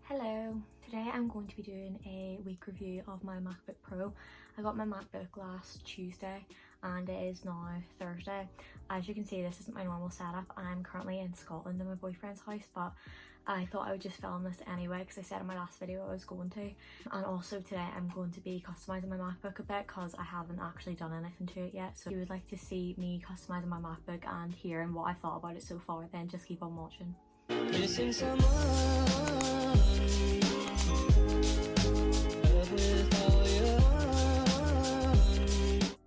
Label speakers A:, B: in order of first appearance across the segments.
A: Hello, today I'm going to be doing a week review of my MacBook Pro. I got my MacBook last Tuesday and it is now Thursday. As you can see, this isn't my normal setup. I'm currently in Scotland in my boyfriend's house, but I thought I would just film this anyway because I said in my last video I was going to. And also today I'm going to be customising my MacBook a bit because I haven't actually done anything to it yet. So if you would like to see me customising my MacBook and hearing what I thought about it so far, then just keep on watching. Missing someone.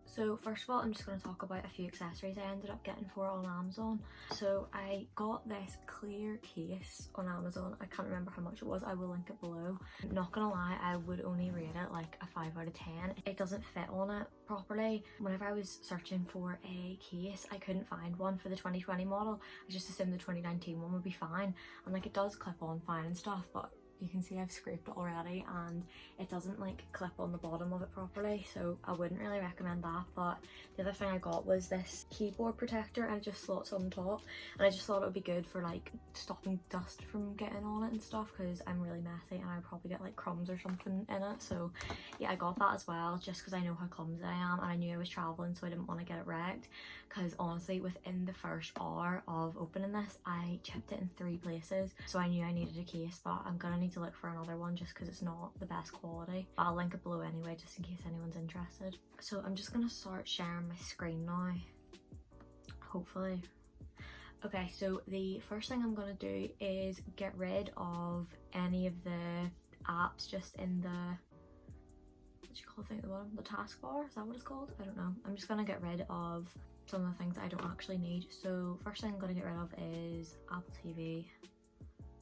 A: So first of all, I'm just going to talk about a few accessories I ended up getting for on Amazon. So I got this clear case on Amazon. I can't remember how much it was. I will link it below. I'm not gonna lie, I would only rate it like a 5 out of 10. It doesn't fit on it properly. Whenever I was searching for a case, I couldn't find one for the 2020 model. I just assumed the 2019 one would be fine. And like it does clip on fine and stuff, but you can see I've scraped it already and it doesn't like clip on the bottom of it properly, so I wouldn't really recommend that. But the other thing I got was this keyboard protector and it just slots on top, and I just thought it would be good for like stopping dust from getting on it and stuff because I'm really messy and I'd probably get like crumbs or something in it. So yeah, I got that as well just because I know how clumsy I am and I knew I was traveling, so I didn't want to get it wrecked. Because honestly, within the first hour of opening this, I chipped it in 3 places, so I knew I needed a case, but I'm gonna need to look for another one just because it's not the best quality. I'll link it below anyway just in case anyone's interested. So I'm just gonna start sharing my screen now, hopefully. Okay, so the first thing I'm gonna do is get rid of any of the apps just in the, what do you call the thing at the bottom? The taskbar, is that what it's called? I don't know. I'm just gonna get rid of some of the things I don't actually need. So first thing I'm gonna get rid of is Apple TV,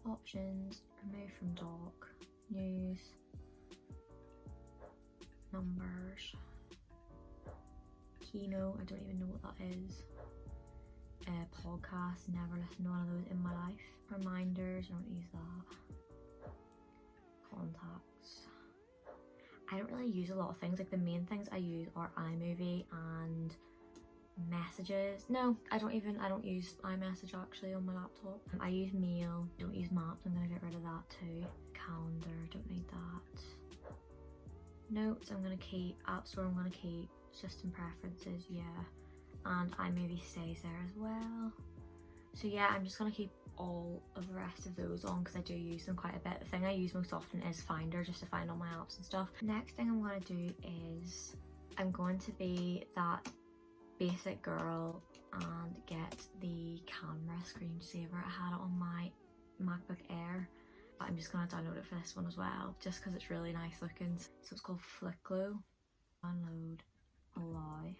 A: options, remove from dock, news, numbers, keynote, I don't even know what that is, podcast, never listened to one of those in my life, reminders, I don't use that, contacts. I don't really use a lot of things. Like the main things I use are iMovie and messages. No, I don't use iMessage actually on my laptop. I use mail, don't use maps, I'm gonna get rid of that too. Calendar, don't need that. Notes, I'm gonna keep. App Store, I'm gonna keep. System preferences, yeah. And iMovie stays there as well. So yeah, I'm just gonna keep all of the rest of those on because I do use them quite a bit. The thing I use most often is Finder, just to find all my apps and stuff. Next thing I'm gonna do is I'm going to be that basic girl and get the camera screensaver. I had it on my MacBook Air, but I'm just gonna download it for this one as well just because it's really nice looking. So it's called Fliqlo. Download, allow.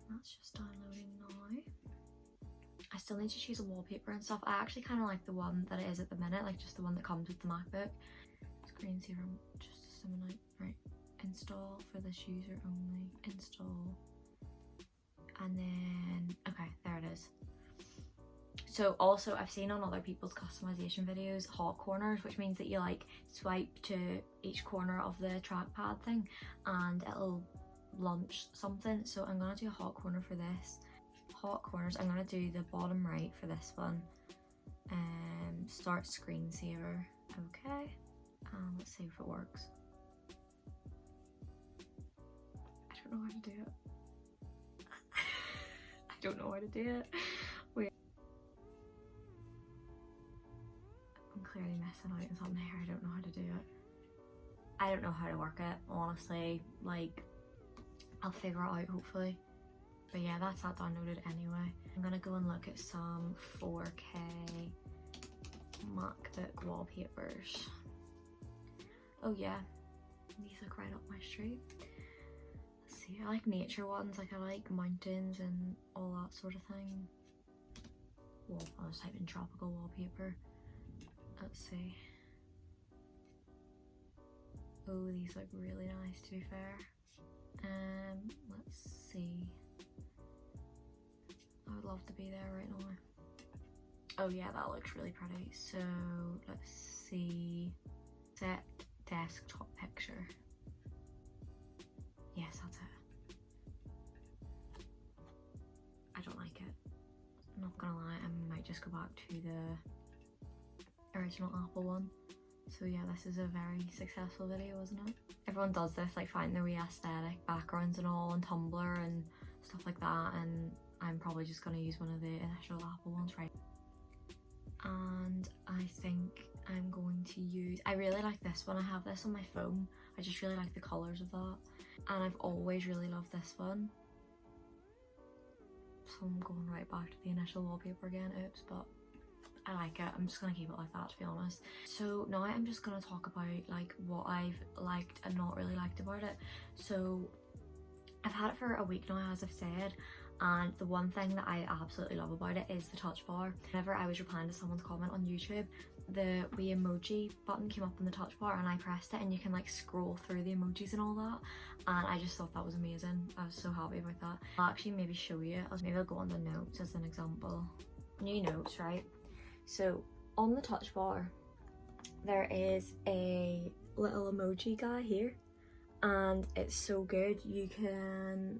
A: That's just downloading now. I still need to choose a wallpaper and stuff. I actually kind of like the one that it is at the minute, like just the one that comes with the MacBook. Screensaver, just to simulate. Right, install for this user only, install, and then okay, there it is. So also I've seen on other people's customization videos hot corners, which means that you like swipe to each corner of the trackpad thing and it'll launch something. So I'm gonna do a hot corner for this. Hot corners, I'm gonna do the bottom right for this one. Start screensaver, okay, let's see if it works. I don't know how to do it. I don't know how to do it. Wait, I'm clearly missing out on something here. I don't know how to do it. I don't know how to work it, honestly. Like, I'll figure it out hopefully. But yeah, that's that downloaded anyway. I'm gonna go and look at some 4K MacBook wallpapers. Oh yeah, these look right up my street. Let's see, I like nature ones, like I like mountains and all that sort of thing. Well, I'll just type in tropical wallpaper. Let's see. Oh, these look really nice to be fair. Let's see. I would love to be there right now. Oh yeah, that looks really pretty. So let's see. Set desktop picture. Yes, that's it. I don't like it. I'm not gonna lie, I might just go back to the original Apple one. So yeah, this is a very successful video, isn't it? Everyone does this, like find their wee aesthetic backgrounds and all on Tumblr and stuff like that, and I'm probably just going to use one of the initial Apple ones, right? And I think I'm going to use, I really like this one. I have this on my phone. I just really like the colours of that, and I've always really loved this one. So I'm going right back to the initial wallpaper again, oops, but I like it. I'm just gonna keep it like that, to be honest. So now I'm just gonna talk about like what I've liked and not really liked about it. So I've had it for a week now, as I've said, and the one thing that I absolutely love about it is the touch bar. Whenever I was replying to someone's comment on YouTube, the wee emoji button came up on the touch bar and I pressed it, and you can like scroll through the emojis and all that, and I just thought that was amazing. I was so happy about that. I'll actually maybe show you. Maybe I'll go on the notes as an example. New notes, right? So on the touch bar there is a little emoji guy here, and it's so good. You can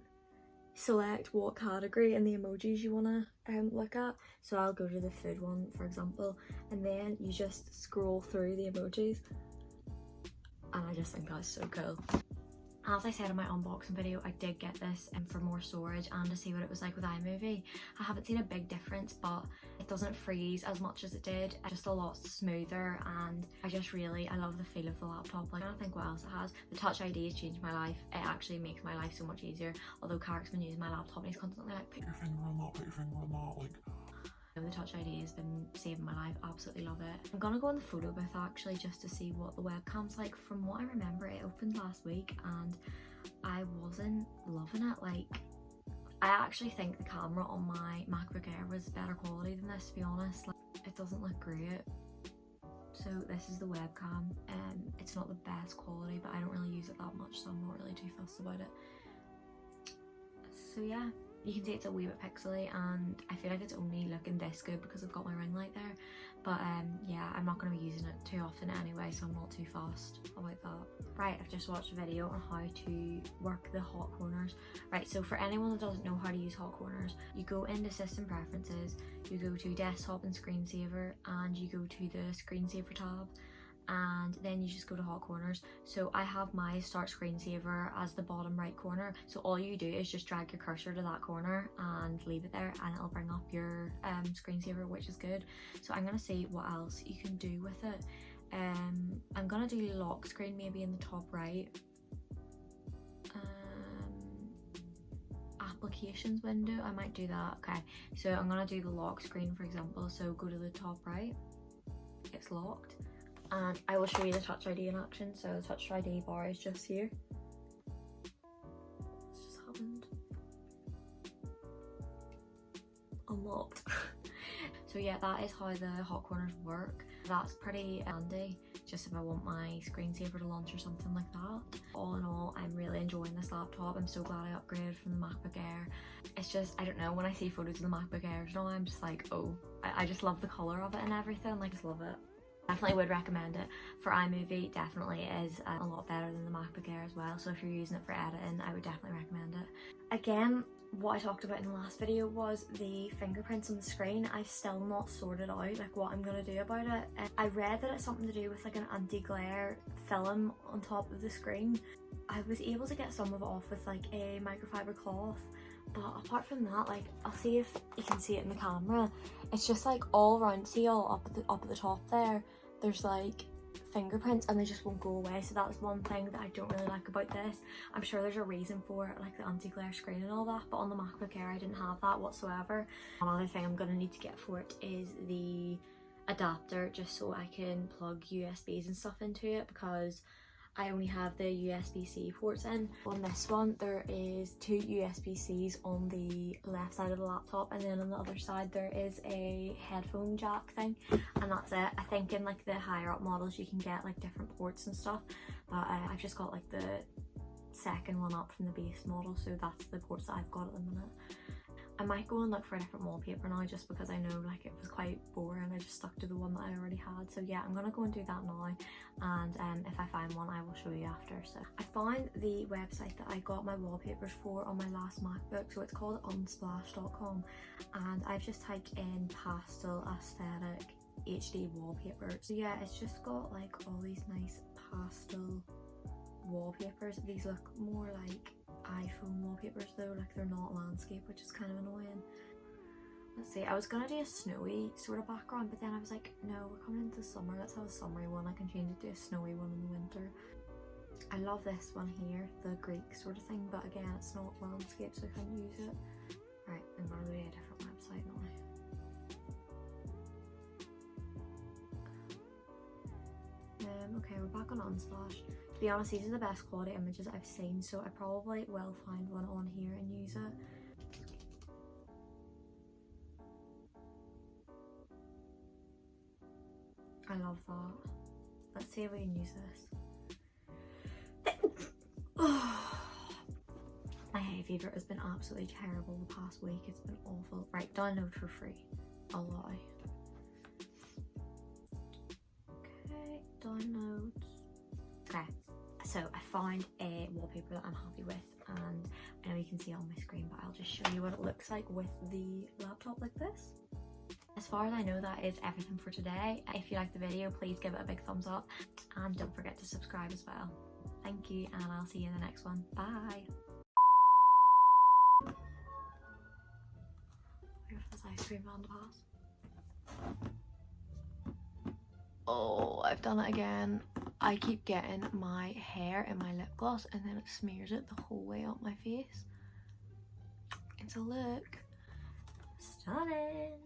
A: select what category and the emojis you want to look at. So I'll go to the food one, for example, and then you just scroll through the emojis, and I just think that's so cool. As I said in my unboxing video, I did get this for more storage and to see what it was like with iMovie. I haven't seen a big difference, but it doesn't freeze as much as it did. It's just a lot smoother, and I love the feel of the laptop. Like, I don't think what else it has. The Touch ID has changed my life. It actually makes my life so much easier. Although Carrick's been using my laptop and he's constantly like, put your finger on that, put your finger on that, like. The Touch ID has been saving my life. Absolutely love it. I'm gonna go in the photo booth actually just to see what the webcam's like. From what I remember, it opened last week and I wasn't loving it. Like, I actually think the camera on my MacBook Air was better quality than this, to be honest. Like, it doesn't look great. So this is the webcam. It's not the best quality, but I don't really use it that much, so I'm not really too fussed about it. So yeah. You can see it's a wee bit pixely, and I feel like it's only looking this good because I've got my ring light there. But yeah, I'm not going to be using it too often anyway, so I'm not too fussed about that. Right, I've just watched a video on how to work the hot corners. Right, so for anyone that doesn't know how to use hot corners, you go into System Preferences, you go to Desktop and Screensaver, and you go to the Screensaver tab, and then you just go to hot corners. So I have my start screensaver as the bottom right corner, so all you do is just drag your cursor to that corner and leave it there, and it'll bring up your screensaver, which is good. So I'm gonna see what else you can do with it. I'm gonna do lock screen maybe in the top right. Applications window, I might do that. Okay, so I'm gonna do the lock screen, for example. So go to the top right, it's locked. And I will show you the Touch ID in action. So the Touch ID bar is just here. It's just happened. Unlocked. So yeah, that is how the hot corners work. That's pretty handy, just if I want my screensaver to launch or something like that. All in all, I'm really enjoying this laptop. I'm so glad I upgraded from the MacBook Air. It's just, I don't know, when I see photos of the MacBook Airs now, I'm just like, oh, I just love the colour of it and everything. Like, I just love it. Definitely would recommend it. For iMovie, definitely is a lot better than the MacBook Air as well. So if you're using it for editing, I would definitely recommend it. Again, what I talked about in the last video was the fingerprints on the screen. I've still not sorted out like what I'm gonna do about it. I read that it's something to do with like an anti-glare film on top of the screen. I was able to get some of it off with like a microfiber cloth, but apart from that, like, I'll see if you can see it in the camera. It's just like all around, see all up at the top there, there's like fingerprints and they just won't go away. So that's one thing that I don't really like about this. I'm sure there's a reason for it, like the anti-glare screen and all that, but on the MacBook Air I didn't have that whatsoever. Another thing I'm gonna need to get for it is the adapter, just so I can plug USBs and stuff into it, because I only have the USB-C ports in. On this one, there is two USB-Cs on the left side of the laptop, and then on the other side there is a headphone jack thing, and that's it. I think in like the higher up models you can get like different ports and stuff, but I've just got like the second one up from the base model, so that's the ports that I've got at the minute. I might go and look for a different wallpaper now, just because I know like it was quite boring. I just stuck to the one that I already had. So yeah, I'm gonna go and do that now, and if I find one I will show you after. So I found the website that I got my wallpapers for on my last MacBook, so it's called unsplash.com, and I've just typed in pastel aesthetic HD wallpaper. So yeah, it's just got like all these nice pastel wallpapers. These look more like iPhone wallpapers though, like they're not landscape, which is kind of annoying. Let's see, I was gonna do a snowy sort of background, but then I was like, no, we're coming into summer, let's have a summery one. I can change it to a snowy one in the winter. I love this one here, the Greek sort of thing, but again, it's not landscape, so I can't use it. Right, I'm gonna go to a different website now. Okay, we're back on Unsplash. To be honest, these are the best quality images I've seen, so I probably will find one on here and use it. I love that. Let's see if we can use this. My hay fever has been absolutely terrible the past week. It's been awful. Right, download for free. Allow. Okay, downloads. Okay, so I found a wallpaper that I'm happy with, and I know you can see it on my screen, but I'll just show you what it looks like with the laptop like this. As far as I know, that is everything for today. If you liked the video, please give it a big thumbs up and don't forget to subscribe as well. Thank you, and I'll see you in the next one. Bye. Wait for this ice cream van to pass. Oh, I've done it again. I keep getting my hair in my lip gloss and then it smears it the whole way up my face. It's a look. Stunning.